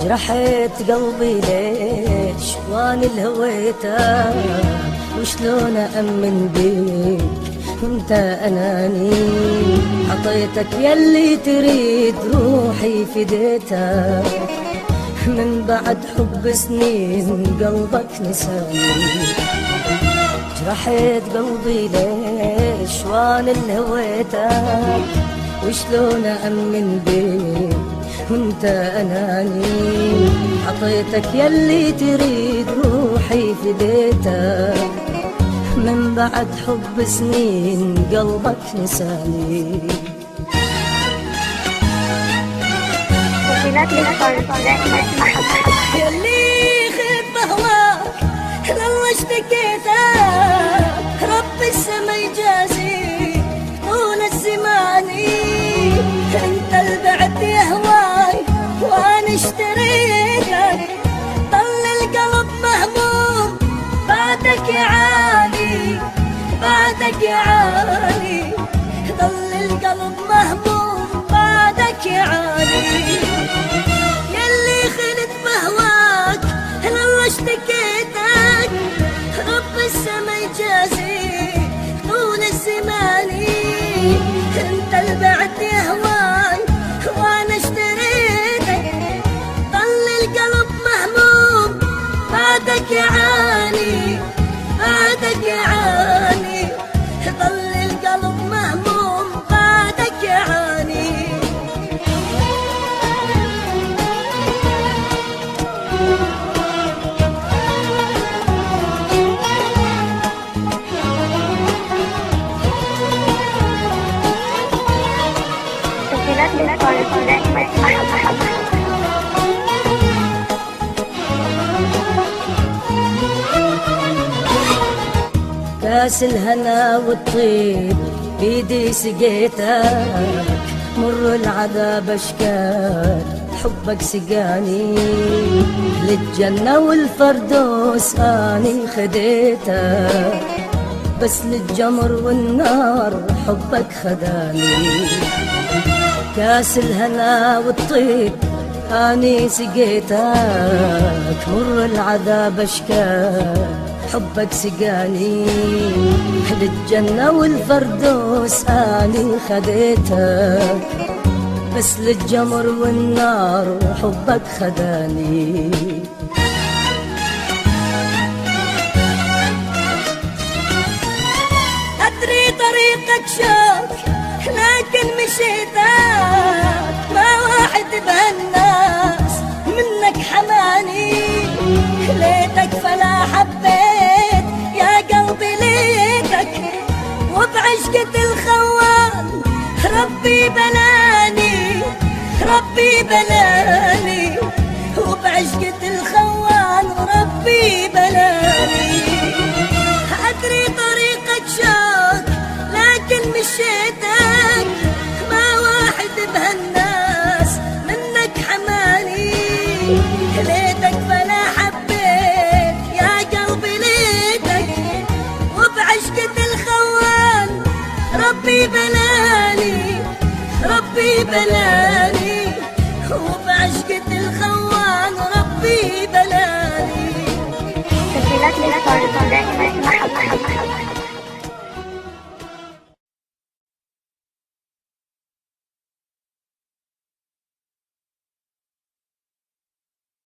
جرحت قلبي ليش واني الهويتك، وشلون أأمن بيك وانت أناني. عطيتك يلي تريد روحي فديتك، من بعد حب سنين قلبك نساني. جرحت قلبي ليش واني الهويتك، وشلون أأمن بيك وانت أناني. عطيتك يلي تريد روحي فديتك، من بعد حب سنين قلبك نساني. يلي خيب بهواك لله اشتكيتك، رب السما يجازيك طول الزماني. انت البعد يهواي وانا اشتريتك، ضل القلب مهموم بعدك يعاني، بعدك يعاني. ضل القلب مهموم بعدك يعاني. يلي خلت بهواك لله اشتكيتك، رب السما يجازيك طول الزماني. انت البعد يهواي وانا اشتريتك، ضل القلب مهموم بعدك يعاني، بعدك يعاني. ضل القلب مهموم بعدك يعاني. كاس الهنا والطيب بيدي سقيتك، مر العذاب اشكال حبك سقاني. للجنة والفردوس اني خديتك، بس للجمر والنار حبك خداني. كاس الهنا والطيب اني سقيتك، مر العذاب اشكال حبك سقاني. للجنة والفردوس اني خديتك، بس للجمر والنار حبك خداني. أدري طريقك شوق لكن مشيتك، ما واحد بهالناس منك حماني. ليتك فلا حبيت يا قلبي ليتك، وبعشقة الخوان ربي بلاني، ربي بلاني. وبعشقة الخوان ربي بلاني. أدري طريقك شوق لكن مشيتك، ما واحد بهالناس منك حماني. ليتك فلا حبيت يا قلبي ليتك، وبعشقة الخوان ربي بلاني، ربي بلاني. وبعشقة الخوان